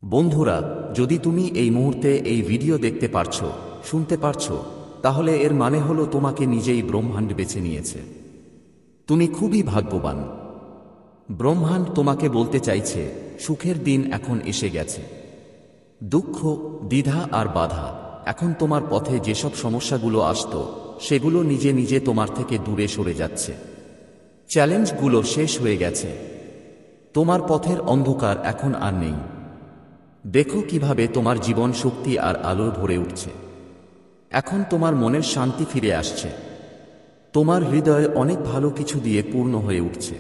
বন্ধুরা, যদি তুমি এই মুহূর্তে এই ভিডিও দেখতে পারছো, শুনতে পারছো, তাহলে এর মানে হলো তোমাকে নিজেই ব্রহ্মাণ্ড বেছে নিয়েছে। তুমি খুবই ভাগ্যবান। ব্রহ্মাণ্ড তোমাকে বলতে চাইছে, সুখের দিন এখন এসে গেছে। দুঃখ, দ্বিধা আর বাধা, এখন তোমার পথে যেসব সমস্যাগুলো আসতো, সেগুলো নিজে নিজে তোমার থেকে দূরে সরে যাচ্ছে। চ্যালেঞ্জগুলো শেষ হয়ে গেছে। তোমার পথের অন্ধকার এখন আর নেই। দেখো কিভাবে তোমার জীবন শক্তি আর আলোর ভরে উঠছে। এখন তোমার মনের শান্তি ফিরে আসছে। তোমার হৃদয়ে অনেক ভালো কিছু দিয়ে পূর্ণ হয়ে উঠছে।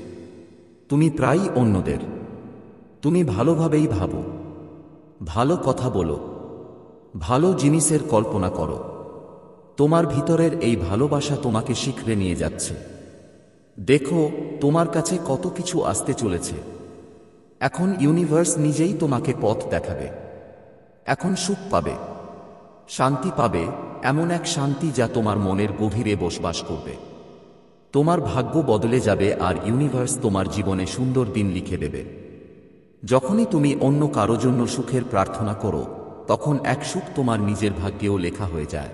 তুমি প্রায়ই অন্যদের। তুমি ভালোভাবেই ভাবো, ভালো কথা বলো, ভালো জিনিসের কল্পনা করো। তোমার ভিতরের এই ভালোবাসা তোমাকে শিখরে নিয়ে যাচ্ছে। দেখো তোমার কাছে কত কিছু আসতে চলেছে। এখন ইউনিভার্স নিজেই তোমাকে পথ দেখাবে। এখন সুখ পাবে, শান্তি পাবে, এমন এক শান্তি যা তোমার মনের গভীরে বসবাস করবে। তোমার ভাগ্য বদলে যাবে আর ইউনিভার্স তোমার জীবনে সুন্দর দিন লিখে দেবে। যখনই তুমি অন্য কারো জন্য সুখের প্রার্থনা করো, তখন এক সুখ তোমার নিজের ভাগ্যেও লেখা হয়ে যায়।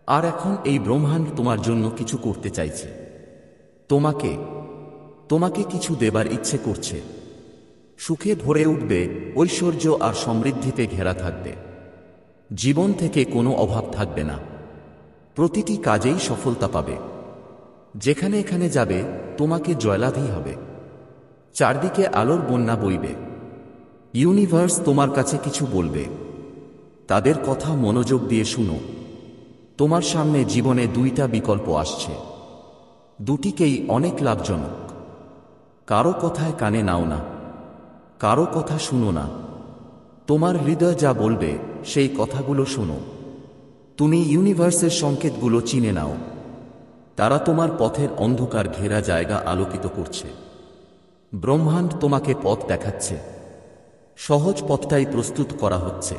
আর এখন এই ব্রহ্মাণ্ড তোমার জন্য কিছু করতে চাইছে। তোমাকে তোমাকে কিছু দেবার ইচ্ছে করছে। সুখে ভরে উঠবে, ঐশ্বর্য আর সমৃদ্ধিতে ঘেরা থাকবে। জীবন থেকে কোনো অভাব থাকবে না। প্রতিটি কাজেই সফলতা পাবে। যেখানে এখানে যাবে, তোমাকে জয়লাভই হবে। চারদিকে আলোর বন্যা বইবে। ইউনিভার্স তোমার কাছে কিছু বলবে। তাদের কথা মনোযোগ দিয়ে শুনো। তোমার সামনে জীবনে দুইটা বিকল্প আসছে। দুটিকেই অনেক লাভজনক। কারো কথায় কানে নাও না, কারো কথা শুনো না। তোমার হৃদয় যা বলবে, সেই কথাগুলো শোনো। তুমি ইউনিভার্সের সংকেতগুলো চিনে নাও। তারা তোমার পথের অন্ধকার ঘেরা জায়গা আলোকিত করছে। ব্রহ্মাণ্ড তোমাকে পথ দেখাচ্ছে। সহজ পথটাই প্রস্তুত করা হচ্ছে।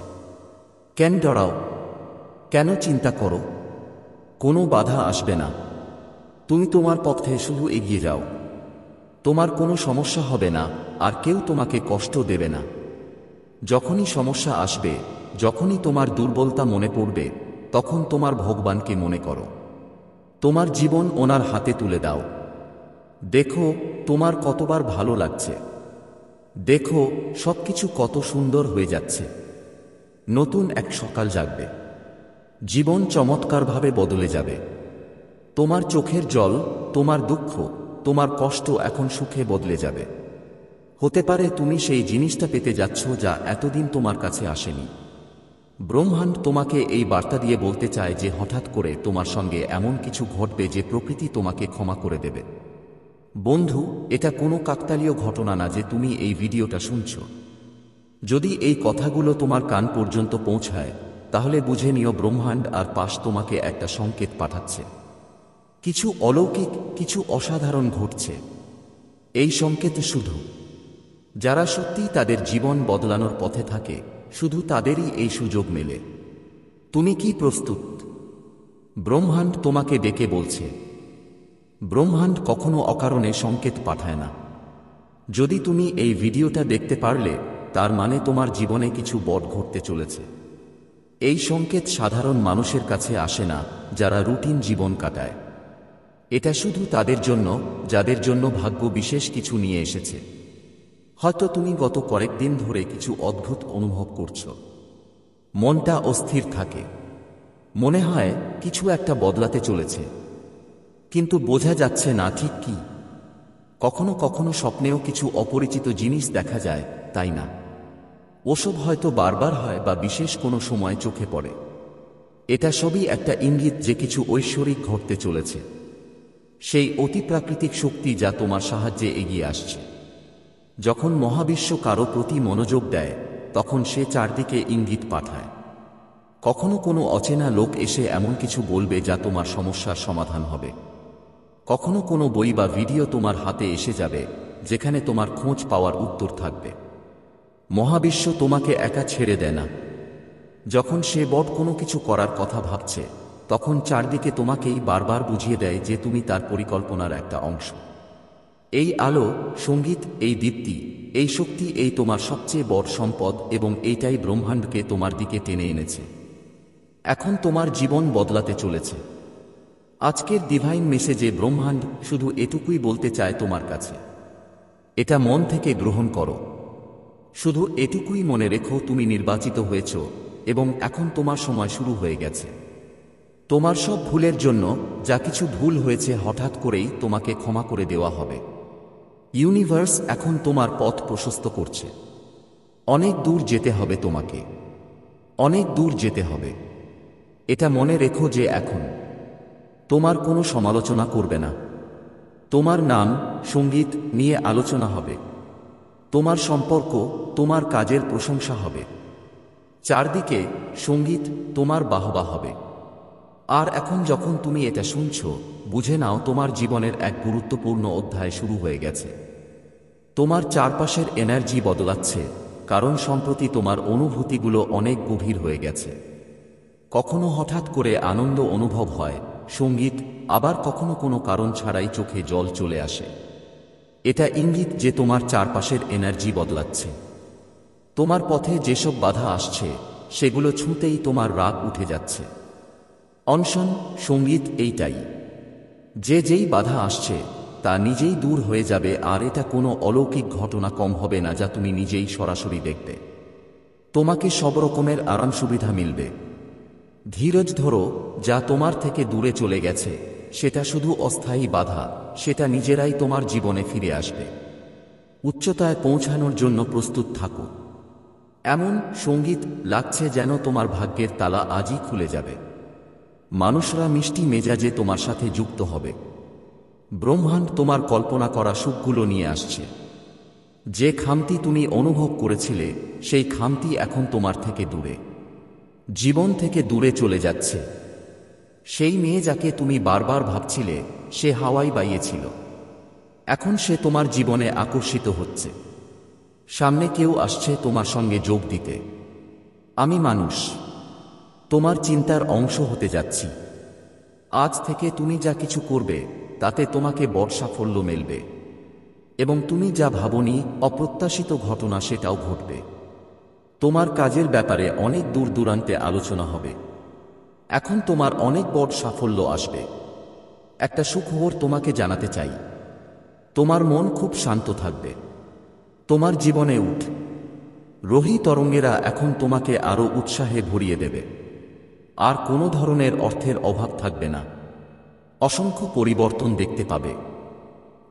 কেন ডরাও? কেন চিন্তা করো? কোনো বাধা আসবে না। তুমি তোমার পথে শুধু এগিয়ে যাও। তোমার কোনো সমস্যা হবে না, আর কেউ তোমাকে কষ্ট দেবে না। যখনই সমস্যা আসবে, যখনই তোমার দুর্বলতা মনে পড়বে, তখন তোমার ভগবানকে মনে করো। তোমার জীবন ওনার হাতে তুলে দাও। দেখো তোমার কতবার ভালো লাগছে। দেখো সবকিছু কত সুন্দর হয়ে যাচ্ছে। নতুন এক সকাল জাগবে। জীবন চমৎকারভাবে বদলে যাবে। তোমার চোখের জল, তোমার দুঃখ, তোমার কষ্ট এখন সুখে বদলে যাবে। হতে পারে তুমি সেই জিনিসটা পেতে যাচ্ছ যা এতদিন তোমার কাছে আসেনি। ব্রহ্মাণ্ড তোমাকে এই বার্তা দিয়ে বলতে চায় যে হঠাৎ করে তোমার সঙ্গে এমন কিছু ঘটবে যে প্রকৃতি তোমাকে ক্ষমা করে দেবে। বন্ধু, এটা কোনো কাকতালীয় ঘটনা না যে তুমি এই ভিডিওটা শুনছ। যদি এই কথাগুলো তোমার কান পর্যন্ত পৌঁছায়, তাহলে বুঝে নিও ব্রহ্মাণ্ড আর পাশ তোমাকে একটা সংকেত পাঠাচ্ছে। কিছু অলৌকিক, কিছু অসাধারণ ঘটছে। এই সংকেত শুধু যারা সত্যিই তাদের জীবন বদলানোর পথে থাকে, শুধু তাদেরই এই সুযোগ মেলে। তুমি কি প্রস্তুত? ব্রহ্মাণ্ড তোমাকে ডেকে বলছে। ব্রহ্মাণ্ড কখনো অকারণে সংকেত পাঠায় না। যদি তুমি এই ভিডিওটা দেখতে পারলে, তার মানে তোমার জীবনে কিছু বড় ঘটতে চলেছে। এই সংকেত সাধারণ মানুষের কাছে আসে না, যারা রুটিন জীবন কাটায়। এটা শুধু তাদের জন্য, যাদের জন্য ভাগ্য বিশেষ কিছু নিয়ে এসেছে। হয়তো তুমি গত কয়েকদিন ধরে কিছু অদ্ভুত অনুভব করছো। মনটা অস্থির থাকে। মনে হয় কিছু একটা বদলাতে চলেছে, কিন্তু বোঝা যাচ্ছে না ঠিক কি। কখনো কখনো স্বপ্নেও কিছু অপরিচিত জিনিস দেখা যায়, তাই না? ওসব হয়তো বারবার হয় বা বিশেষ কোনো সময় চোখে পড়ে। এটা সবই একটা ইঙ্গিত যে কিছু ঐশ্বরিক ঘটতে চলেছে। সেই অতিপ্রাকৃতিক শক্তি যা তোমার সাহায্যে এগিয়ে আসছে। যখন মহাবিশ্ব কারো প্রতি মনোযোগ দেয়, তখন সে চারদিকে ইঙ্গিত পাঠায়। কখনো কোনো অচেনা লোক এসে এমন কিছু বলবে যা তোমার সমস্যার সমাধান হবে। কখনো কোনো বই বা ভিডিও তোমার হাতে এসে যাবে, যেখানে তোমার খোঁজ পাওয়ার উত্তর থাকবে। মহাবিশ্ব তোমাকে একা ছেড়ে দেয় না। যখন সে বড় কোনো কিছু করার কথা ভাবছে, তখন চারদিকে তোমাকেই বারবার বুঝিয়ে দেয় যে তুমি তার পরিকল্পনার একটা অংশ। এই আলো, সঙ্গীত, এই দীপ্তি, এই শক্তি এই তোমার সবচেয়ে বড় সম্পদ এবং এইটাই ব্রহ্মাণ্ডকে তোমার দিকে টেনে এনেছে। এখন তোমার জীবন বদলাতে চলেছে। আজকের ডিভাইন মেসেজে ব্রহ্মাণ্ড শুধু এটুকুই বলতে চায় তোমার কাছে, এটা মন থেকে গ্রহণ করো। শুধু এটুকুই মনে রেখো, তুমি নির্বাচিত হয়েছ এবং এখন তোমার সময় শুরু হয়ে গেছে। তোমার সব ভুলের জন্য, যা কিছু ভুল হয়েছে, হঠাৎ করেই তোমাকে ক্ষমা করে দেওয়া হবে। ইউনিভার্স এখন তোমার পথ প্রশস্ত করছে। অনেক দূর যেতে হবে তোমাকে, অনেক দূর যেতে হবে। এটা মনে রেখো যে এখন তোমার কোনো সমালোচনা করবে না। তোমার নাম, সঙ্গীত নিয়ে আলোচনা হবে। তোমার সম্পর্ক, তোমার কাজের প্রশংসা হবে। চারদিকে সঙ্গীত, তোমার বাহবা হবে। আর এখন যখন তুমি এটা শুনছো, বুঝে নাও তোমার জীবনের এক গুরুত্বপূর্ণ অধ্যায় শুরু হয়ে গেছে। তোমার চারপাশের এনার্জি বদলাচ্ছে, কারণ সম্প্রতি তোমার অনুভূতিগুলো অনেক গভীর হয়ে গেছে। কখনো হঠাৎ করে আনন্দ অনুভব হয়, সঙ্গীত, আবার কখনো কোনো কারণ ছাড়াই চোখে জল চলে আসে। এটা ইঙ্গিত যে তোমার চারপাশের এনার্জি বদলাচ্ছে। তোমার পথে যেসব বাধা আসছে, সেগুলো ছুঁতেই তোমার রাগ উঠে যাচ্ছে। অনশন, সঙ্গীত এইটাই। যেই বাধা আসছে তা নিজেই দূর হয়ে যাবে, আর এটা কোনো অলৌকিক ঘটনা কম হবে না যা তুমি নিজেই সরাসরি দেখবে। তোমাকে সব রকমের আরাম সুবিধা মিলবে। ধীরজ ধরো, যা তোমার থেকে দূরে চলে গেছে সেটা শুধু অস্থায়ী বাধা, সেটা নিজেরাই তোমার জীবনে ফিরে আসবে। উচ্চতায় পৌঁছানোর জন্য প্রস্তুত থাকো। এমন সঙ্গীত লাগছে যেন তোমার ভাগ্যের তালা আজই খুলে যাবে। মানুষরা মিষ্টি মেজাজে তোমার সাথে যুক্ত হবে। ব্রহ্মাণ্ড তোমার কল্পনা করা সুখগুলো নিয়ে আসছে। যে খামতি তুমি অনুভব করেছিলে, সেই খামতি এখন তোমার থেকে দূরে, জীবন থেকে দূরে চলে যাচ্ছে। সেই মেয়ে যাকে তুমি বারবার ভাবছিলে, সে হাওয়াই বাইয়েছিল, এখন সে তোমার জীবনে আকর্ষিত হচ্ছে। সামনে কেউ আসছে তোমার সঙ্গে যোগ দিতে। আমি মানুষ, তোমার চিন্তার অংশ হতে যাচ্ছি। আজ থেকে তুমি যা কিছু করবে তাতে তোমাকে বড় সাফল্য মিলবে, এবং তুমি যা ভাবনি অপ্রত্যাশিত ঘটনা সেটাও ঘটবে। তোমার কাজের ব্যাপারে অনেক দূর দূরান্তে আলোচনা হবে। এখন তোমার অনেক বড় সাফল্য আসবে। একটা সুখবর তোমাকে জানাতে চাই, তোমার মন খুব শান্ত থাকবে। তোমার জীবনে রোহী তরঙ্গেরা এখন তোমাকে আরো উৎসাহে ভরিয়ে দেবে। আর কোনো ধরনের অর্থের অভাব থাকবে না। অসংখ্য পরিবর্তন দেখতে পাবে।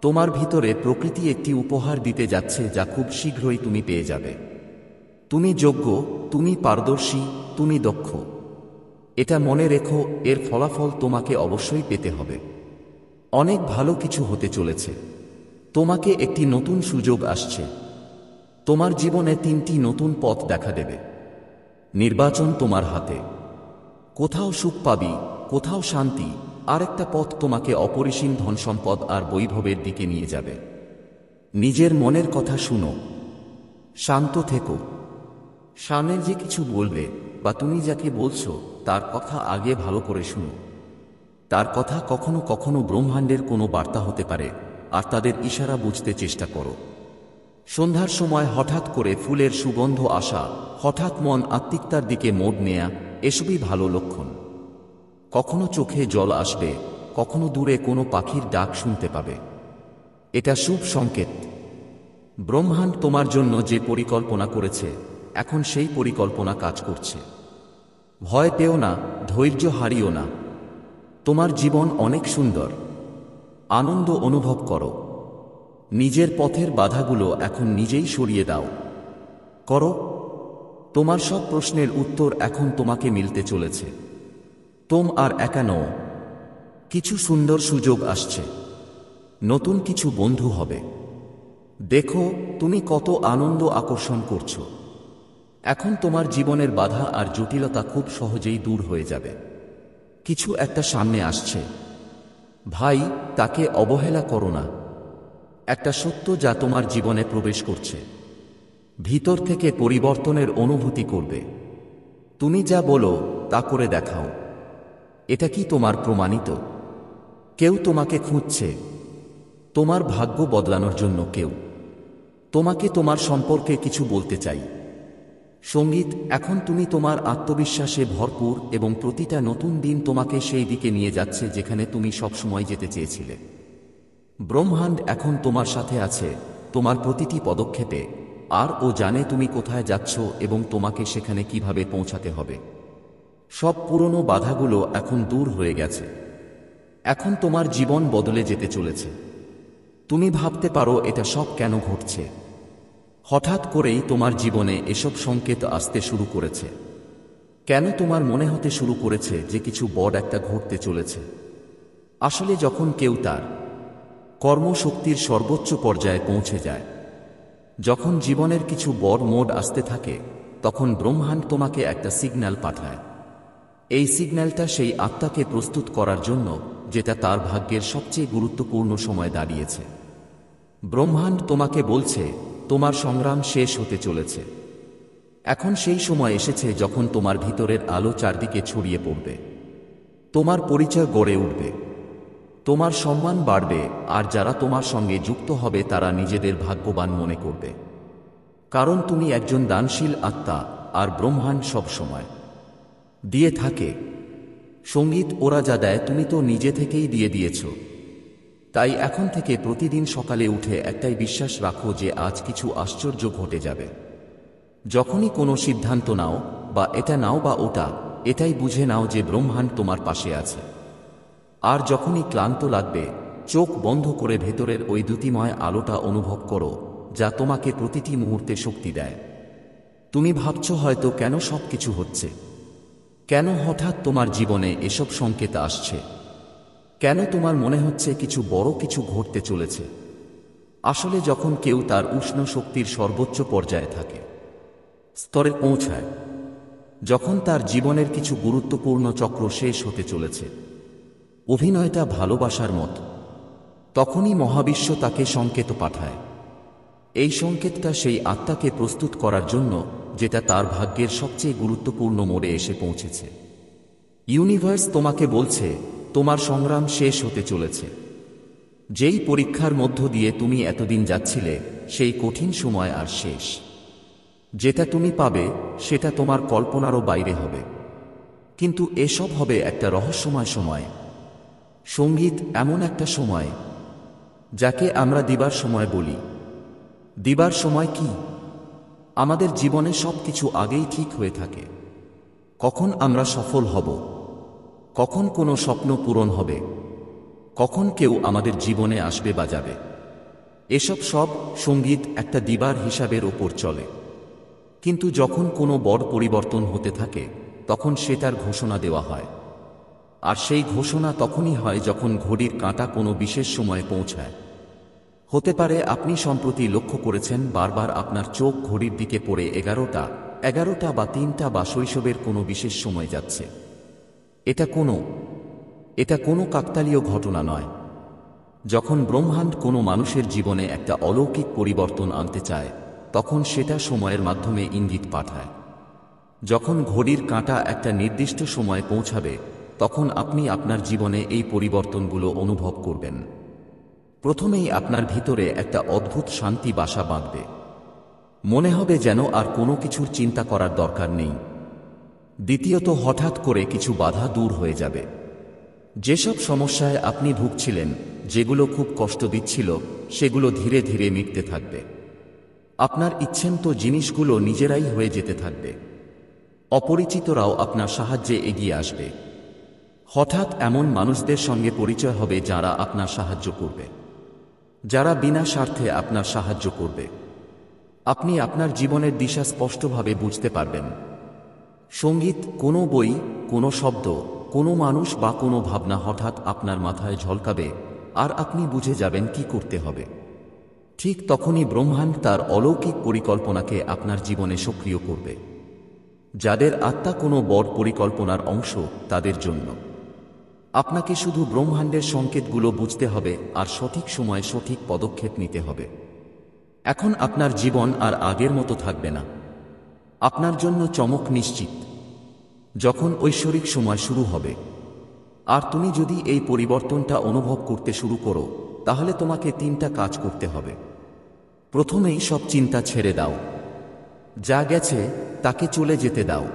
তোমার ভিতরে প্রকৃতি একটি উপহার দিতে যাচ্ছে যা খুব শীঘ্রই তুমি পেয়ে যাবে। তুমি যোগ্য, তুমি পারদর্শী, তুমি দক্ষ। এটা মনে রেখো, এর ফলাফল তোমাকে অবশ্যই পেতে হবে। অনেক ভালো কিছু হতে চলেছে। তোমাকে একটি নতুন সুযোগ আসছে। তোমার জীবনে 3টি নতুন পথ দেখা দেবে। নির্বাচন তোমার হাতে। কোথাও সুখ পাবি, কোথাও শান্তি, আরেকটা পথ তোমাকে অপরিসীম ধনসম্পদ আর বৈভবের দিকে নিয়ে যাবে। নিজের মনের কথা শুনো, শান্ত থেকো। সামনে যে কিছু বলবে বা তুমি যাকে বলছো তার কথা আগে ভালো করে শুনো। তার কথা কখনো কখনো ব্রহ্মাণ্ডের কোনো বার্তা হতে পারে, আর তাদের ইশারা বুঝতে চেষ্টা করো। সন্ধ্যার সময় হঠাৎ করে ফুলের সুগন্ধ আসা, হঠাৎ মন আত্মিকতার দিকে মোড় নেয়া, এসবই ভালো লক্ষণ। কখনো চোখে জল আসবে, কখনো দূরে কোনো পাখির ডাক শুনতে পাবে। এটা শুভ সংকেত। ব্রহ্মাণ্ড তোমার জন্য যে পরিকল্পনা করেছে, এখন সেই পরিকল্পনা কাজ করছে। ভয় পেও না, ধৈর্য হারিও না। তোমার জীবন অনেক সুন্দর। আনন্দ অনুভব করো। নিজের পথের বাধাগুলো এখন নিজেই সরিয়ে দাও। করো। তোমার সব প্রশ্নের উত্তর এখন তোমাকে মিলতে চলেছে। আর একা নও। কিছু সুন্দর সুযোগ আসছে। নতুন কিছু বন্ধু হবে। দেখো তুমি কত আনন্দ আকর্ষণ করছো। এখন তোমার জীবনের বাধা আর জটিলতা খুব সহজেই দূর হয়ে যাবে। কিছু একটা সামনে আসছে। ভাই, তাকে অবহেলা করো না। একটা সত্য যা তোমার জীবনে প্রবেশ করছে। ভিতর থেকে পরিবর্তনের অনুভূতি করবে। তুমি যা বলো তা করে দেখাও। এটা কি তোমার প্রমাণিত? কেউ তোমাকে খুঁজছে। তোমার ভাগ্য বদলানোর জন্য কেউ। তোমাকে তোমার সম্পর্কে কিছু বলতে চাই। সঙ্গীত, এখন তুমি তোমার আত্মবিশ্বাসে ভরপুর এবং প্রতিটা নতুন দিন তোমাকে সেই দিকে নিয়ে যাচ্ছে যেখানে তুমি সবসময় যেতে চেয়েছিলে। ব্রহ্মাণ্ড এখন তোমার সাথে আছে, তোমার প্রতিটি পদক্ষেপে, আর ও জানে তুমি কোথায় যাচ্ছ এবং তোমাকে সেখানে কিভাবে পৌঁছাতে হবে। সব পুরনো বাধাগুলো এখন দূর হয়ে গেছে। এখন তোমার জীবন বদলে যেতে চলেছে। তুমি ভাবতে পারো এটা সব কেন ঘটছে। হঠাৎ করেই তোমার জীবনে এসব সংকেত আসতে শুরু করেছে। কেন তোমার মনে হতে শুরু করেছে যে কিছু বড় একটা ঘটতে চলেছে। আসলে যখন কেউ তার কর্মশক্তির সর্বোচ্চ পর্যায়ে পৌঁছে যায়, যখন জীবনের কিছু বড় মোড় আসতে থাকে, তখন ব্রহ্মাণ্ড তোমাকে একটা সিগন্যাল পাঠায়। এই সিগন্যালটা সেই আত্মাকে প্রস্তুত করার জন্য যেটা তার ভাগ্যের সবচেয়ে গুরুত্বপূর্ণ সময় দাঁড়িয়েছে। ব্রহ্মাণ্ড তোমাকে বলছে তোমার সংগ্রাম শেষ হতে চলেছে। এখন সেই সময় এসেছে যখন তোমার ভিতরের আলো চারদিকে ছড়িয়ে পড়বে। তোমার পরিচয় গড়ে উঠবে, তোমার সম্মান বাড়বে, আর যারা তোমার সঙ্গে যুক্ত হবে তারা নিজেদের ভাগ্যবান মনে করবে। কারণ তুমি একজন দানশীল আত্মা, আর ব্রহ্মাণ্ড সব সময় দিয়ে থাকে। সঙ্গীত, ওরা যা দেয় তুমি তো নিজে থেকেই দিয়ে দিয়েছ। তাই এখন থেকে প্রতিদিন সকালে উঠে একটাই বিশ্বাস রাখো যে আজ কিছু আশ্চর্য ঘটে যাবে। যখনই কোনো সিদ্ধান্ত নাও, বা এটা নাও বা ওটা, এটাই বুঝে নাও যে ব্রহ্মাণ্ড তোমার পাশে আছে। আর যখনই ক্লান্ত লাগবে, চোখ বন্ধ করে ভেতরের ওই দ্যুতিময় আলোটা অনুভব করো, যা তোমাকে প্রতিটি মুহূর্তে শক্তি দেয়। তুমি ভাবছ হয়তো কেন সব কিছু হচ্ছে, কেন হঠাৎ তোমার জীবনে এসব সংকেত আসছে, কেন তোমার মনে হচ্ছে কিছু বড় কিছু ঘটতে চলেছে। আসলে যখন কেউ তার উষ্ণ শক্তির সর্বোচ্চ পর্যায়ে থাকে, স্তরে পৌঁছায়, যখন তার জীবনের কিছু গুরুত্বপূর্ণ চক্র শেষ হতে চলেছে, অভিনয়টা ভালোবাসার মত, তখনই মহাবিশ্ব তাকে সংকেত পাঠায়। এই সংকেতটা সেই আত্মাকে প্রস্তুত করার জন্য যেটা তার ভাগ্যের সবচেয়ে গুরুত্বপূর্ণ মোড়ে এসে পৌঁছেছে। ইউনিভার্স তোমাকে বলছে তোমার সংগ্রাম শেষ হতে চলেছে। যেই পরীক্ষার মধ্য দিয়ে তুমি এতদিন যাচ্ছিলে, সেই কঠিন সময় আর শেষ। যেটা তুমি পাবে সেটা তোমার কল্পনারও বাইরে হবে, কিন্তু এসব হবে একটা রহস্যময় সময়। সঙ্গীত, এমন একটা সময় যাকে আমরা দিবার সময় বলি। দিবার সময় কি? আমাদের জীবনে সব কিছু আগেই ঠিক হয়ে থাকে। কখন আমরা সফল হব, কখন কোনো স্বপ্ন পূরণ হবে, কখন কেউ আমাদের জীবনে আসবে বা যাবে, এসব সব সঙ্গীত একটা দিবার হিসাবের ওপর চলে। কিন্তু যখন কোনো বড় পরিবর্তন হতে থাকে, তখন সেটার ঘোষণা দেওয়া হয়। আর সেই ঘোষণা তখনই হয় যখন ঘড়ির কাঁটা কোনো বিশেষ সময়ে পৌঁছায়। হতে পারে আপনি সম্প্রতি লক্ষ্য করেছেন বারবার আপনার চোখ ঘড়ির দিকে পড়ে 11টা বা 3টা বা শৈশবের কোনো বিশেষ সময় যাচ্ছে। এটা কোনো কাকতালীয় ঘটনা নয়। যখন ব্রহ্মাণ্ড কোনো মানুষের জীবনে একটা অলৌকিক পরিবর্তন আনতে চায়, তখন সেটা সময়ের মাধ্যমে ইঙ্গিত পাঠায়। যখন ঘড়ির কাঁটা একটা নির্দিষ্ট সময়ে পৌঁছাবে, তখন আপনি আপনার জীবনে এই পরিবর্তনগুলো অনুভব করবেন। প্রথমেই আপনার ভিতরে একটা অদ্ভুত শান্তি বাসা বাঁধবে। মনে হবে যেন আর কোনো কিছুর চিন্তা করার দরকার নেই। দ্বিতীয়ত, হঠাৎ করে কিছু বাধা দূর হয়ে যাবে। যেসব সমস্যায় আপনি ভুগছিলেন, যেগুলো খুব কষ্ট দিচ্ছিল, সেগুলো ধীরে ধীরে মিটতে থাকবে। আপনার ইচ্ছেমতো জিনিসগুলো নিজেরাই হয়ে যেতে থাকবে। অপরিচিতরাও আপনার সাহায্যে এগিয়ে আসবে। হঠাৎ এমন মানুষদের সঙ্গে পরিচয় হবে যারা আপনার সাহায্য করবে, যারা বিনা স্বার্থে আপনার সাহায্য করবে। আপনি আপনার জীবনের দিশা স্পষ্টভাবে বুঝতে পারবেন। সঙ্গীত, কোনো বই, কোনো শব্দ, কোনো মানুষ বা কোনো ভাবনা হঠাৎ আপনার মাথায় ঝলকাবে, আর আপনি বুঝে যাবেন কি করতে হবে। ঠিক তখনই ব্রহ্মাণ্ড তার অলৌকিক পরিকল্পনাকে আপনার জীবনে সক্রিয় করবে। যাদের আত্মা কোনো বড় পরিকল্পনার অংশ, তাদের জন্য আপনাকে শুধু ব্রহ্মাণ্ডের সংকেতগুলো বুঝতে হবে আর সঠিক সময়ে সঠিক পদক্ষেপ নিতে হবে। এখন আপনার জীবন আর আগের মতো থাকবে না। আপনার জন্য চমক নিশ্চিত। যখন ঐশ্বরিক সময় শুরু হবে, আর তুমি যদি এই পরিবর্তনটা অনুভব করতে শুরু করো, তাহলে তোমাকে 3টা কাজ করতে হবে। প্রথমেই সব চিন্তা ছেড়ে দাও। যা গেছে তাকে চলে যেতে দাও।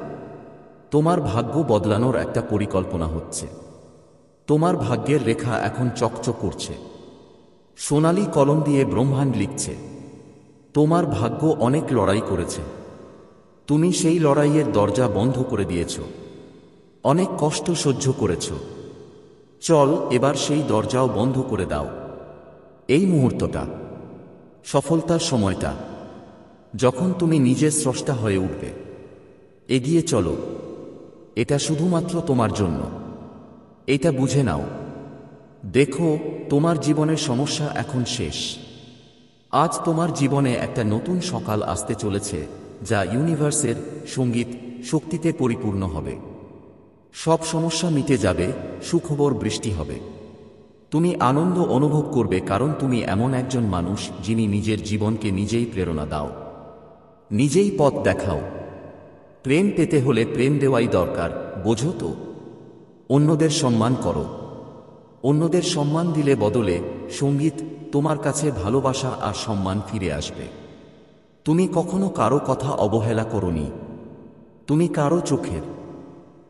তোমার ভাগ্য বদলানোর একটা পরিকল্পনা হচ্ছে। তোমার ভাগ্যের রেখা এখন চকচক করছে। সোনালী কলম দিয়ে ব্রহ্মাণ্ড লিখছে, তোমার ভাগ্য অনেক লড়াই করেছে। তুমি সেই লড়াইয়ের দরজা বন্ধ করে দিয়েছ। অনেক কষ্ট সহ্য করেছ। চল এবার সেই দরজাও বন্ধ করে দাও। এই মুহূর্তটা, সফলতার সময়টা, যখন তুমি নিজের স্রষ্টা হয়ে উঠবে। এগিয়ে চলো। এটা শুধুমাত্র তোমার জন্য। এটা বুঝে নাও। দেখো, তোমার জীবনের সমস্যা এখন শেষ। আজ তোমার জীবনে একটা নতুন সকাল আসতে চলেছে, যা ইউনিভার্সের সঙ্গীত শক্তিতে পরিপূর্ণ হবে। সব সমস্যা মিটে যাবে, সুখবর বৃষ্টি হবে। তুমি আনন্দ অনুভব করবে, কারণ তুমি এমন একজন মানুষ যিনি নিজের জীবনকে নিজেই প্রেরণা দাও, নিজেই পথ দেখাও। প্রেম পেতে হলে প্রেম দেওয়াই দরকার, বোঝো তো? অন্যদের সম্মান করো। অন্যদের সম্মান দিলে বদলে সঙ্গীত তোমার কাছে ভালোবাসা আর সম্মান ফিরে আসবে। তুমি কখনো কারো কথা অবহেলা করোনি। তুমি কারো চোখের,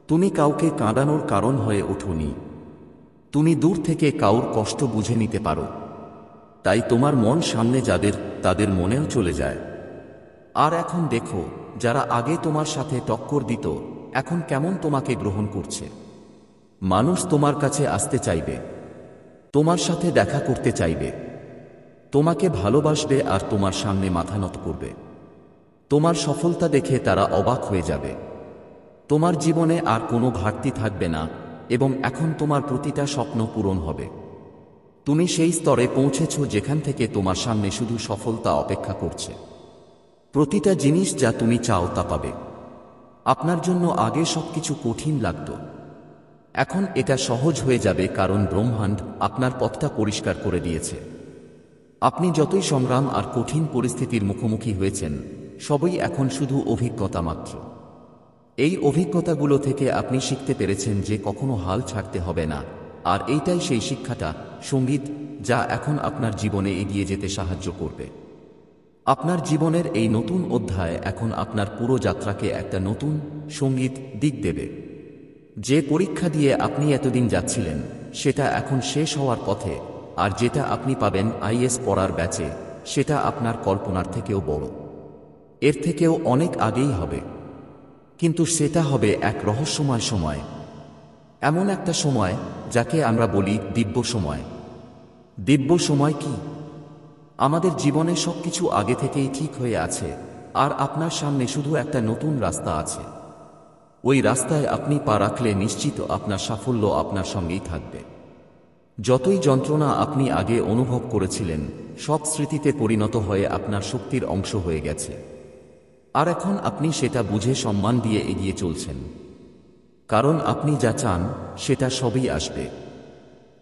তুমি কাউকে কাঁদানোর কারণ হয়ে ওঠোনি। তুমি দূর থেকে কাউর কষ্ট বুঝে নিতে পারো। তাই তোমার মন সামনে যাদের, তাদের মনেও চলে যায়। আর এখন দেখো, যারা আগে তোমার সাথে টক্কর দিত, এখন কেমন তোমাকে গ্রহণ করছে। মানুষ তোমার কাছে আসতে চাইবে, তোমার সাথে দেখা করতে চাইবে, তোমাকে ভালোবাসবে আর তোমার সামনে মাথা নত করবে। তোমার সফলতা দেখে তারা অবাক হয়ে যাবে। তোমার জীবনে আর কোনো ঘাটতি থাকবে না, এবং এখন তোমার প্রতিটা স্বপ্ন পূরণ হবে। তুমি সেই স্তরে পৌঁছেছ যেখান থেকে তোমার সামনে শুধু সফলতা অপেক্ষা করছে। প্রতিটা জিনিস যা তুমি চাও তা পাবে। আপনার জন্য আগে সবকিছু কঠিন লাগত, এখন এটা সহজ হয়ে যাবে, কারণ ব্রহ্মাণ্ড আপনার পথটা পরিষ্কার করে দিয়েছে। আপনি যতই সংগ্রাম আর কঠিন পরিস্থিতির মুখোমুখি হয়েছেন, সবই এখন শুধু অভিজ্ঞতা মাত্র। এই অভিজ্ঞতাগুলো থেকে আপনি শিখতে পেরেছেন যে কখনো হাল ছাড়তে হবে না, আর এইটাই সেই শিক্ষাটা, সঙ্গীত, যা এখন আপনার জীবনে এগিয়ে যেতে সাহায্য করবে। আপনার জীবনের এই নতুন অধ্যায় এখন আপনার পুরো যাত্রাকে একটা নতুন সঙ্গীত দিক দেবে। যে পরীক্ষা দিয়ে আপনি এতদিন যাচ্ছিলেন, সেটা এখন শেষ হওয়ার পথে, আর যেটা আপনি পাবেন আইএস পড়ার ব্যাচে, সেটা আপনার কল্পনার থেকেও বড়। এর থেকেও অনেক আগেই হবে, কিন্তু সেটা হবে এক রহস্যময় সময়। এমন একটা সময় যাকে আমরা বলি দিব্য সময়। দিব্য সময় কি? আমাদের জীবনে সবকিছু আগে থেকেই ঠিক হয়ে আছে, আর আপনার সামনে শুধু একটা নতুন রাস্তা আছে। ওই রাস্তায় আপনি পা রাখলে নিশ্চিত আপনার সাফল্য আপনার সঙ্গেই থাকবে। যতই যন্ত্রণা আপনি আগে অনুভব করেছিলেন, সব স্মৃতিতে পরিণত হয়ে আপনার শক্তির অংশ হয়ে গেছে। আর এখন আপনি সেটা বুঝে সম্মান দিয়ে এগিয়ে চলছেন, কারণ আপনি যা চান সেটা সবই আসবে।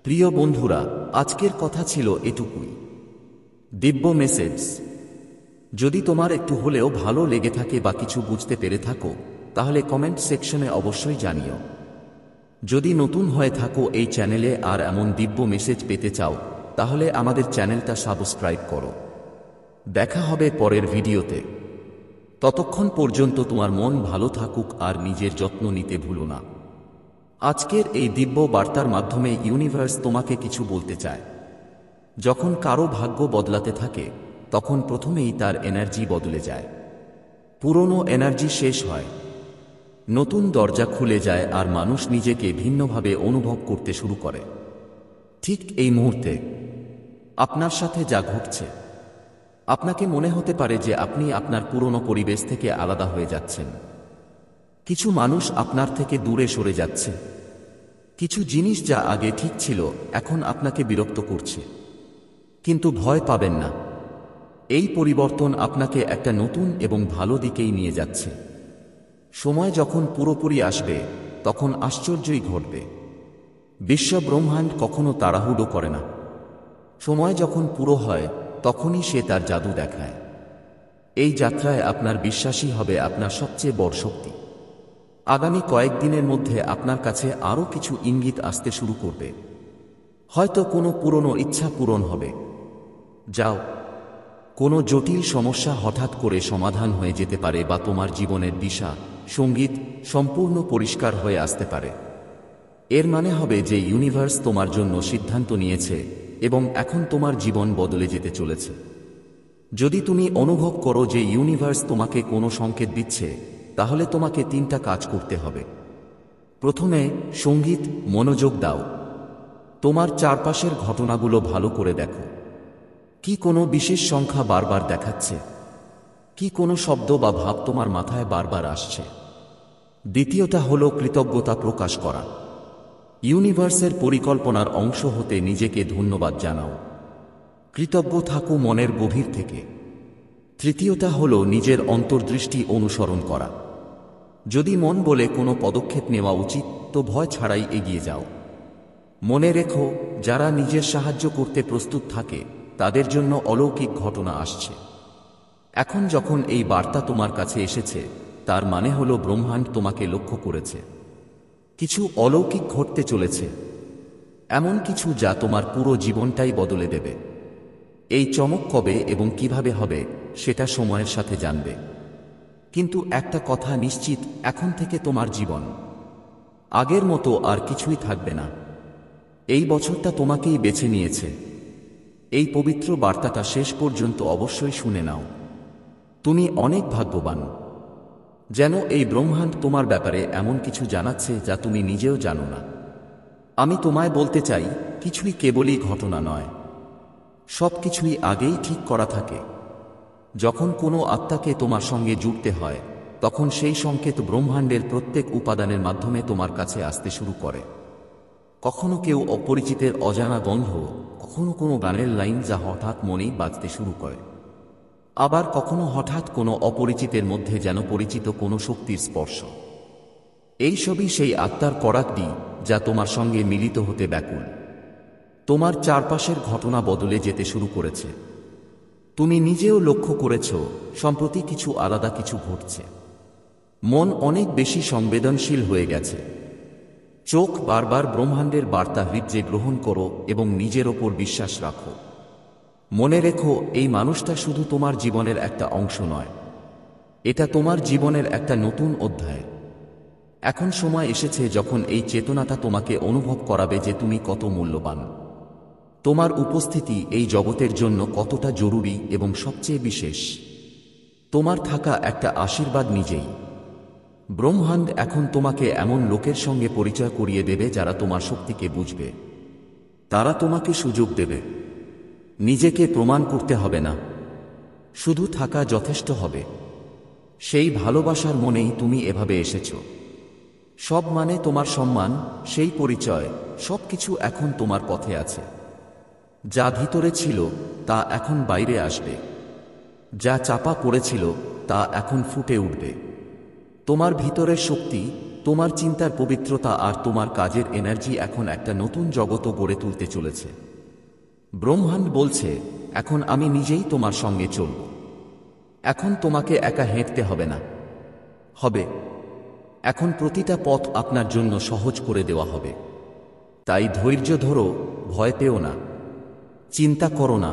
প্রিয় বন্ধুরা, আজকের কথা ছিল এটুকুই। দিব্য মেসেজ। যদি তোমার একটু হলেও ভালো লেগে থাকে বা কিছু বুঝতে পেরে থাকো, তাহলে কমেন্ট সেকশনে অবশ্যই জানিও। যদি নতুন হয়ে থাকো এই চ্যানেলে আর এমন দিব্য মেসেজ পেতে চাও, তাহলে আমাদের চ্যানেলটা সাবস্ক্রাইব করো। দেখা হবে পরের ভিডিওতে। ততক্ষণ পর্যন্ত তোমার মন ভালো থাকুক আর নিজের যত্ন নিতে ভুলো না। আজকের এই দিব্য বার্তার মাধ্যমে ইউনিভার্স তোমাকে কিছু বলতে চায়। যখন কারো ভাগ্য বদলাতে থাকে, তখন প্রথমেই তার এনার্জি বদলে যায়। পুরনো এনার্জি শেষ হয়, নতুন দরজা খুলে যায় আর মানুষ নিজেকে ভিন্নভাবে অনুভব করতে শুরু করে। ঠিক এই মুহূর্তে আপনার সাথে যা ঘটছে, আপনাকে মনে হতে পারে যে আপনি আপনার পুরনো পরিবেশ থেকে আলাদা হয়ে যাচ্ছেন। কিছু মানুষ আপনার থেকে দূরে সরে যাচ্ছে। কিছু জিনিস যা আগে ঠিক ছিল এখন আপনাকে বিরক্ত করছে। কিন্তু ভয় পাবেন না, এই পরিবর্তন আপনাকে একটা নতুন এবং ভালো দিকেই নিয়ে যাচ্ছে। সময় যখন পুরোপুরি আসবে, তখন আশ্চর্যই ঘটবে। বিশ্ব ব্রহ্মাণ্ড কখনো তাড়াহুড়ো করে না। সময় যখন পুরো হয়, তখনই সে তার জাদু দেখায়। এই যাত্রায় আপনার বিশ্বাসই হবে আপনার সবচেয়ে বড় শক্তি। আগামী কয়েকদিনের মধ্যে আপনার কাছে আরও কিছু ইঙ্গিত আসতে শুরু করবে। হয়তো কোনো পুরনো ইচ্ছা পূরণ হবে। যাও, কোনো জটিল সমস্যা হঠাৎ করে সমাধান হয়ে যেতে পারে, বা তোমার জীবনের দিশা সঙ্গীত সম্পূর্ণ পরিষ্কার হয়ে আসতে পারে। এর মানে হবে যে ইউনিভার্স তোমার জন্য সিদ্ধান্ত নিয়েছে এবং এখন তোমার জীবন বদলে যেতে চলেছে। যদি তুমি অনুভব করো যে ইউনিভার্স তোমাকে কোনো সংকেত দিচ্ছে, তাহলে তোমাকে 3টা কাজ করতে হবে। প্রথমে, সঙ্গীত মনোযোগ দাও। তোমার চারপাশের ঘটনাগুলো ভালো করে দেখো। কি কোনো বিশেষ সংখ্যা বারবার দেখাচ্ছে? কি কোনো শব্দ বা ভাব তোমার মাথায় বারবার আসছে? দ্বিতীয়টা হলো কৃতজ্ঞতা প্রকাশ করা। ইউনিভার্সের পরিকল্পনার অংশ হতে নিজেকে ধন্যবাদ জানাও। কৃতজ্ঞ থাকো মনের গভীর থেকে। তৃতীয়টা হলো নিজের অন্তর্দৃষ্টি অনুসরণ করা। যদি মন বলে কোনো পদক্ষেপ নেওয়া উচিত, তো ভয় ছাড়াই এগিয়ে যাও। মনে রেখো, যারা নিজের সাহায্য করতে প্রস্তুত থাকে তাদের জন্য অলৌকিক ঘটনা আসছে। এখন যখন এই বার্তা তোমার কাছে এসেছে, তার মানে হলো ব্রহ্মাণ্ড তোমাকে লক্ষ্য করেছে। কিছু অলৌকিক ঘটতে চলেছে, এমন কিছু যা তোমার পুরো জীবনটাই বদলে দেবে। এই চমক কবে এবং কিভাবে হবে সেটা সময়ের সাথে জানবে। কিন্তু একটা কথা নিশ্চিত, এখন থেকে তোমার জীবন আগের মতো আর কিছুই থাকবে না। এই বছরটা তোমাকেই বেছে নিয়েছে। এই পবিত্র বার্তাটা শেষ পর্যন্ত অবশ্যই শুনে নাও। তুমি অনেক ভাগ্যবান। যেন এই ব্রহ্মাণ্ড তোমার ব্যাপারে এমন কিছু জানাচ্ছে যা তুমি নিজেও জানো না। আমি তোমায় বলতে চাই, কিছুই কেবলই ঘটনা নয়, সব কিছুই আগেই ঠিক করা থাকে। যখন কোনো আত্মাকে তোমার সঙ্গে জুড়তে হয়, তখন সেই সংকেত ব্রহ্মাণ্ডের প্রত্যেক উপাদানের মাধ্যমে তোমার কাছে আসতে শুরু করে। কখনো কেউ অপরিচিতের অজানা গন্ধ, কখনো কোনো গানের লাইন যা হঠাৎ মনেই বাজতে শুরু করে, আবার কখনো হঠাৎ কোনো অপরিচিতের মধ্যে যেন পরিচিত কোনো শক্তির স্পর্শ। এই সবই সেই আত্মার করাতটি যা তোমার সঙ্গে মিলিত হতে ব্যাকুল। তোমার চারপাশের ঘটনা বদলে যেতে শুরু করেছে। তুমি নিজেও লক্ষ্য করেছ, সম্প্রতি কিছু আলাদা কিছু ঘটছে। মন অনেক বেশি সংবেদনশীল হয়ে গেছে। চোখ বারবার ব্রহ্মাণ্ডের বার্তা হৃদয়ে গ্রহণ করো এবং নিজের ওপর বিশ্বাস রাখো। মনে রেখো, এই মানুষটা শুধু তোমার জীবনের একটা অংশ নয়, এটা তোমার জীবনের একটা নতুন অধ্যায়। এখন সময় এসেছে যখন এই চেতনাটা তোমাকে অনুভব করাবে যে তুমি কত মূল্যবান। তোমার উপস্থিতি এই জগতের জন্য কতটা জরুরি এবং সবচেয়ে বিশেষ। তোমার থাকা একটা আশীর্বাদ নিজেই। ব্রহ্মাণ্ড এখন তোমাকে এমন লোকের সঙ্গে পরিচয় করিয়ে দেবে যারা তোমার শক্তিকে বুঝবে। তারা তোমাকে সুযোগ দেবে। নিজেকে প্রমাণ করতে হবে না, শুধু থাকা যথেষ্ট হবে। সেই ভালোবাসার মনেই তুমি এভাবে এসেছ। সব মানে তোমার সম্মান, সেই পরিচয়, সবকিছু এখন তোমার পথে আছে। যা ভিতরে ছিল তা এখন বাইরে আসবে। যা চাপা পড়েছিল তা এখন ফুটে উঠবে। তোমার ভিতরের শক্তি, তোমার চিন্তার পবিত্রতা আর তোমার কাজের এনার্জি এখন একটা নতুন জগৎ গড়ে তুলতে চলেছে। ব্রহ্মাণ্ড বলছে, এখন আমি নিজেই তোমার সঙ্গে চলব। এখন তোমাকে একা হেঁটতে হবে না। এখন প্রতিটা পথ আপনার জন্য সহজ করে দেওয়া হবে। তাই ধৈর্য ধরো, ভয় পেও না, চিন্তা করো না।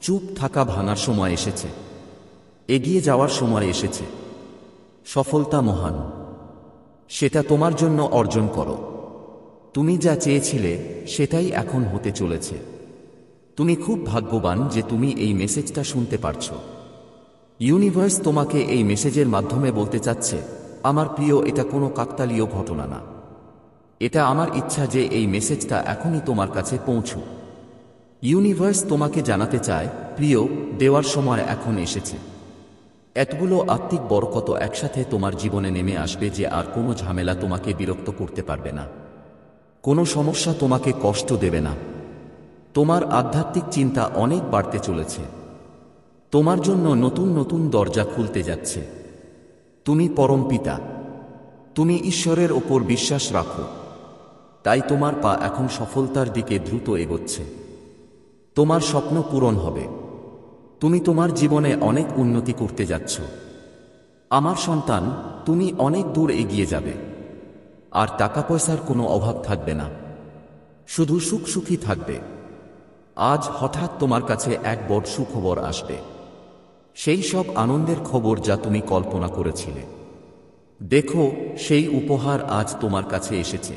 চুপ থাকা ভাঙার সময় এসেছে। এগিয়ে যাওয়ার সময় এসেছে। সফলতা মহান, সেটা তোমার জন্য অর্জন করো। তুমি যা চেয়েছিলে সেটাই এখন হতে চলেছে। তুমি খুব ভাগ্যবান যে তুমি এই মেসেজটা শুনতে পারছো। ইউনিভার্স তোমাকে এই মেসেজের মাধ্যমে বলতে চাচ্ছে, আমার প্রিয়, এটা কোনো কাকতালীয় ঘটনা না। এটা আমার ইচ্ছা যে এই মেসেজটা এখনই তোমার কাছে পৌঁছুক। ইউনিভার্স তোমাকে জানাতে চায়, প্রিয়, দেওয়ার সময় এখন এসেছে। এতগুলো আত্মিক বরকত একসাথে তোমার জীবনে নেমে আসবে যে আর কোনো ঝামেলা তোমাকে বিরক্ত করতে পারবে না। কোনো সমস্যা তোমাকে কষ্ট দেবে না। তোমার আধ্যাত্মিক চিন্তা অনেক বাড়তে চলেছে। তোমার জন্য নতুন নতুন দরজা খুলতে যাচ্ছে। তুমি পরম পিতা, তুমি ঈশ্বরের ওপর বিশ্বাস রাখো। তাই তোমার পা এখন সফলতার দিকে দ্রুত এগোচ্ছে। তোমার স্বপ্ন পূরণ হবে। তুমি তোমার জীবনে অনেক উন্নতি করতে যাচ্ছ। আমার সন্তান, তুমি অনেক দূর এগিয়ে যাবে। আর টাকা পয়সার কোনো অভাব থাকবে না। শুধু সুখ সুখী থাকবে। আজ হঠাৎ তোমার কাছে এক বড় সুখবর আসবে, সেই সব আনন্দের খবর যা তুমি কল্পনা করেছিলে। দেখো, সেই উপহার আজ তোমার কাছে এসেছে।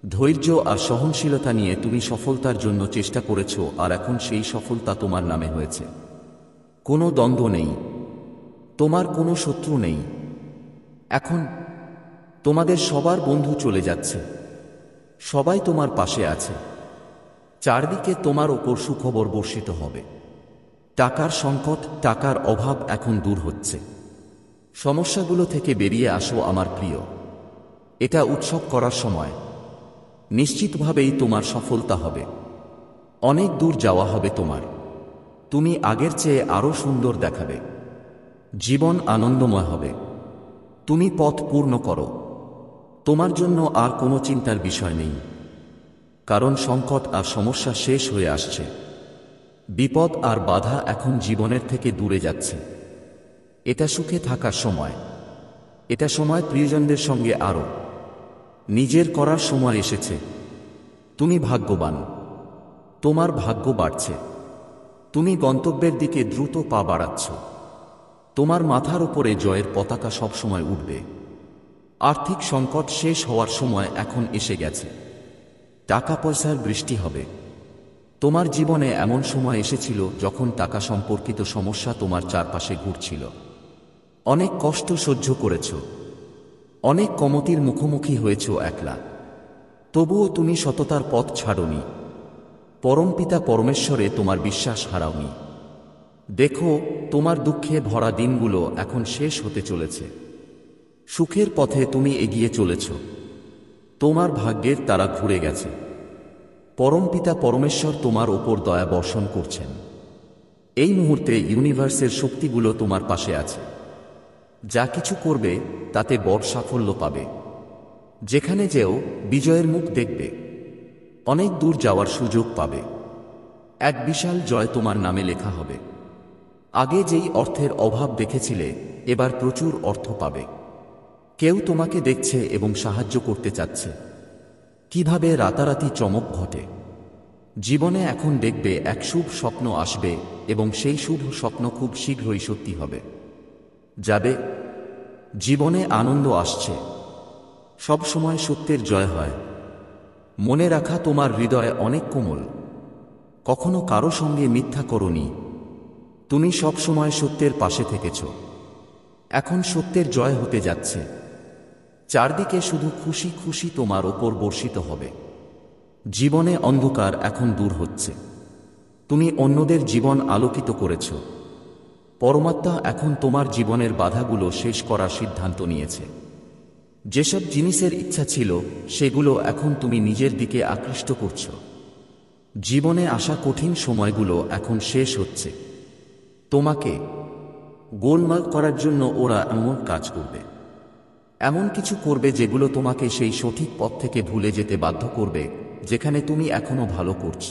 ধৈর্য আর সহনশীলতা নিয়ে তুমি সফলতার জন্য চেষ্টা করেছ, আর এখন সেই সফলতা তোমার নামে হয়েছে। কোনো দ্বন্দ্ব নেই, তোমার কোনো শত্রু নেই। এখন তোমাদের সবার বন্ধু চলে যাচ্ছে, সবাই তোমার পাশে আছে। চারদিকে তোমার ওপর সুখবর বর্ষিত হবে। টাকার সংকট, টাকার অভাব এখন দূর হচ্ছে। সমস্যাগুলো থেকে বেরিয়ে আসো আমার প্রিয়। এটা উৎসব করার সময়। নিশ্চিতভাবেই তোমার সফলতা হবে। অনেক দূর যাওয়া হবে তোমার। তুমি আগের চেয়ে আরো সুন্দর দেখাবে। জীবন আনন্দময় হবে। তুমি পথ পূর্ণ করো। তোমার জন্য আর কোনো চিন্তার বিষয় নেই, কারণ সংকট আর সমস্যা শেষ হয়ে আসছে। বিপদ আর বাধা এখন জীবনের থেকে দূরে যাচ্ছে। এটা সুখে থাকার সময়। এটা সময় প্রিয়জনদের সঙ্গে আরো নিজের করার সময় এসেছে। তুমি ভাগ্যবান। তোমার ভাগ্য বাড়ছে। তুমি গন্তব্যের দিকে দ্রুত পা বাড়াচ্ছ। তোমার মাথার উপরে জয়ের পতাকা সবসময় উঠবে। আর্থিক সংকট শেষ হওয়ার সময় এখন এসে গেছে। টাকা পয়সার বৃষ্টি হবে। তোমার জীবনে এমন সময় এসেছিল যখন টাকা সম্পর্কিত সমস্যা তোমার চারপাশে ঘুরছিল। অনেক কষ্ট সহ্য করেছ, অনেক কমতির মুখোমুখি হয়েছ একলা। তবুও তুমি সততার পথ ছাড়োনি। পরমপিতা পরমেশ্বরে তোমার বিশ্বাস হারাওনি। দেখো, তোমার দুঃখে ভরা দিনগুলো এখন শেষ হতে চলেছে। সুখের পথে তুমি এগিয়ে চলেছ। তোমার ভাগ্যের তারা ঘুরে গেছে। পরমপিতা পরমেশ্বর তোমার ওপর দয়া বর্ষণ করছেন। এই মুহূর্তে ইউনিভার্সের শক্তিগুলো তোমার পাশে আছে। যা কিছু করবে তাতে বড় সাফল্য পাবে। যেখানে যেও বিজয়ের মুখ দেখবে। অনেক দূর যাওয়ার সুযোগ পাবে। এক বিশাল জয় তোমার নামে লেখা হবে। আগে যেই অর্থের অভাব দেখেছিলে, এবার প্রচুর অর্থ পাবে। কেউ তোমাকে দেখছে এবং সাহায্য করতে চাচ্ছে। কিভাবে রাতারাতি চমক ঘটে। জীবনে এখন দেখবে এক শুভ স্বপ্ন আসবে এবং সেই শুভ স্বপ্ন খুব শীঘ্রই সত্যি হবে। যাবে। জীবনে আনন্দ আসছে। সব সময় সত্যের জয় হয়। মনে রাখা, তোমার হৃদয় অনেক কোমল। কখনো কারো সঙ্গে মিথ্যা করোনি। তুমি সব সময় সত্যের পাশে থেকেছ। এখন সত্যের জয় হতে যাচ্ছে। চারদিকে শুধু খুশি খুশি তোমার ওপর বর্ষিত হবে। জীবনে অন্ধকার এখন দূর হচ্ছে। তুমি অন্যদের জীবন আলোকিত করেছ। পরমাত্মা এখন তোমার জীবনের বাধাগুলো শেষ করার সিদ্ধান্ত নিয়েছে। যেসব জিনিসের ইচ্ছা ছিল, সেগুলো এখন তুমি নিজের দিকে আকৃষ্ট করছ। জীবনে আসা কঠিন সময়গুলো এখন শেষ হচ্ছে। তোমাকে গোলমাল করার জন্য ওরা এমন কাজ করবে, এমন কিছু করবে যেগুলো তোমাকে সেই সঠিক পথ থেকে ভুলে যেতে বাধ্য করবে, যেখানে তুমি এখনো ভালো করছ।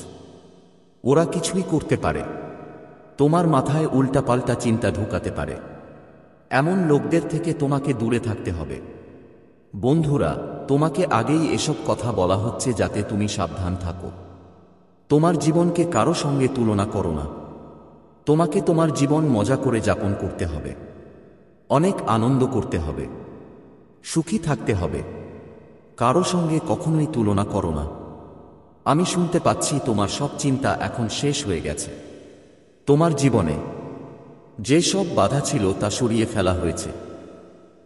ওরা কিছুই করতে পারে। তোমার মাথায় উল্টাপাল্টা চিন্তা ঢুকাতে পারে। এমন লোকদের থেকে তোমাকে দূরে থাকতে হবে। বন্ধুরা, তোমাকে আগেই এসব কথা বলা হচ্ছে যাতে তুমি সাবধান থাকো। তোমার জীবনকে কারো সঙ্গে তুলনা করো না। তোমাকে তোমার জীবন মজা করে যাপন করতে হবে। অনেক আনন্দ করতে হবে। সুখী থাকতে হবে। কারো সঙ্গে কখনোই তুলনা করো না। আমি শুনতে পাচ্ছি তোমার সব চিন্তা এখন শেষ হয়ে গেছে। তোমার জীবনে যে সব বাধা ছিল তা সরিয়ে ফেলা হয়েছে।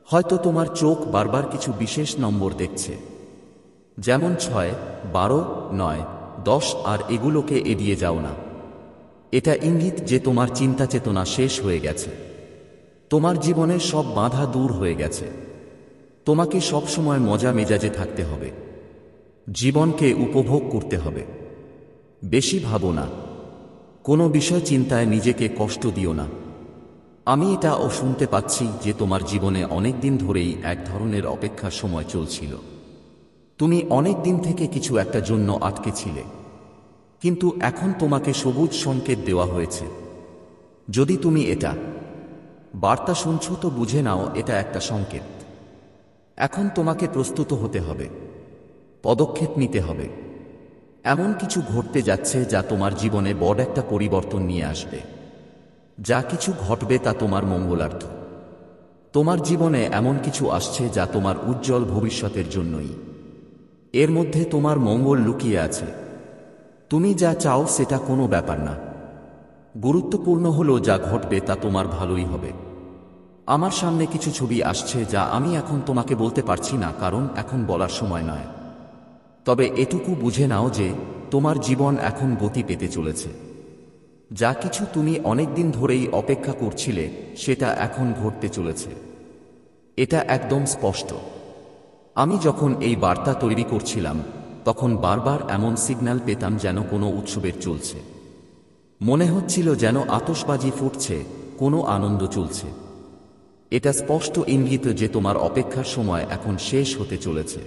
হয়তো তোমার চোখ বারবার কিছু বিশেষ নম্বর দেখছে, যেমন 6, 12, 9, 10, আর এগুলোকে এড়িয়ে যাও না। এটা ইঙ্গিত যে তোমার চিন্তা চেতনা শেষ হয়ে গেছে। তোমার জীবনের সব বাধা দূর হয়ে গেছে। তোমাকে সব সময় মজা মেজাজে থাকতে হবে। জীবনকে উপভোগ করতে হবে। বেশি ভাবো না। কোনো বিষয় চিন্তায় নিজেকে কষ্ট দিও না। আমি এটাও শুনতে পাচ্ছি যে তোমার জীবনে অনেক দিন ধরেই এক ধরনের অপেক্ষার সময় চলছিল। তুমি অনেক দিন থেকে কিছু একটা জন্য আটকে ছিলে, কিন্তু এখন তোমাকে সবুজ সংকেত দেওয়া হয়েছে। যদি তুমি এটা বার্তা শুনছ তো বুঝে নাও, এটা একটা সংকেত। এখন তোমাকে প্রস্তুত হতে হবে। পদক্ষেপ নিতে হবে। এমন কিছু ঘটতে যাচ্ছে যা তোমার জীবনে বড় একটা পরিবর্তন নিয়ে আসবে। যা কিছু ঘটবে তা তোমার মঙ্গলার্থ। তোমার জীবনে এমন কিছু আসছে যা তোমার উজ্জ্বল ভবিষ্যতের জন্যই। এর মধ্যে তোমার মঙ্গল লুকিয়ে আছে। তুমি যা চাও সেটা কোনো ব্যাপার না। গুরুত্বপূর্ণ হলো যা ঘটবে তা তোমার ভালোই হবে। আমার সামনে কিছু ছবি আসছে যা আমি এখন তোমাকে বলতে পারছি না, কারণ এখন বলার সময় নয়। তবে এটুকু বুঝে নাও যে তোমার জীবন এখন গতি পেতে চলেছে। যা কিছু তুমি অনেকদিন ধরেই অপেক্ষা করছিলে সেটা এখন ঘটতে চলেছে। এটা একদম স্পষ্ট। আমি যখন এই বার্তা তৈরি করছিলাম তখন বারবার এমন সিগন্যাল পেতাম যেন কোনো উৎসবের চলছে। মনে হচ্ছিল যেন আতশবাজি ফুটছে, কোনো আনন্দ চলছে। এটা স্পষ্ট ইঙ্গিত যে তোমার অপেক্ষার সময় এখন শেষ হতে চলেছে।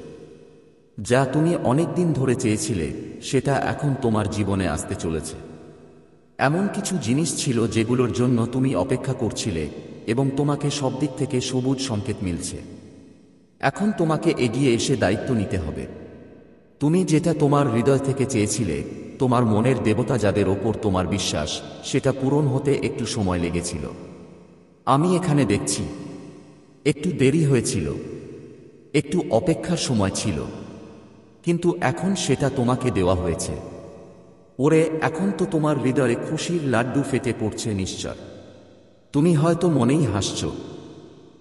যা তুমি অনেকদিন ধরে চেয়েছিলে সেটা এখন তোমার জীবনে আসতে চলেছে। এমন কিছু জিনিস ছিল যেগুলোর জন্য তুমি অপেক্ষা করছিলে এবং তোমাকে সব দিক থেকে সবুজ সংকেত মিলছে। এখন তোমাকে এগিয়ে এসে দায়িত্ব নিতে হবে। তুমি যেটা তোমার হৃদয় থেকে চেয়েছিলে, তোমার মনের দেবতা যাদের ওপর তোমার বিশ্বাস, সেটা পূরণ হতে একটু সময় লেগেছিল। আমি এখানে দেখছি একটু দেরি হয়েছিল, একটু অপেক্ষার সময় ছিল, কিন্তু এখন সেটা তোমাকে দেওয়া হয়েছে। ওরে, এখন তো তোমার হৃদয়ে খুশির লাড্ডু ফেটে পড়ছে নিশ্চয়। তুমি হয়তো মনেই হাসছ।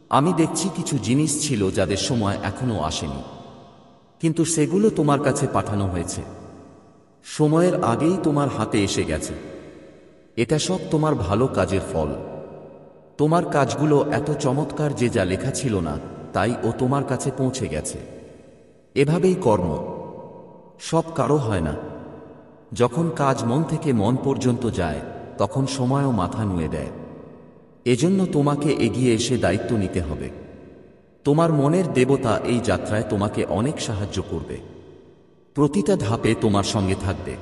আমি দেখছি কিছু জিনিস ছিল যাদের সময় এখনো আসেনি, কিন্তু সেগুলো তোমার কাছে পাঠানো হয়েছে। সময়ের আগেই তোমার হাতে এসে গেছে। এটা সব তোমার ভালো কাজের ফল। তোমার কাজগুলো এত চমৎকার যে যা লেখা ছিল না তাই ও তোমার কাছে পৌঁছে গেছে। এভাবেই কর্ম সব কারো হয় না। যখন কাজ মন থেকে মন পর্যন্ত যায় তখন সময়ও মাথা নুয়ে দেয়। এজন্য তোমাকে এগিয়ে এসে দায়িত্ব নিতে হবে। তোমার মনের দেবতা এই যাত্রায় তোমাকে অনেক সাহায্য করবে। প্রতিটা ধাপে তোমার সঙ্গে থাকবে।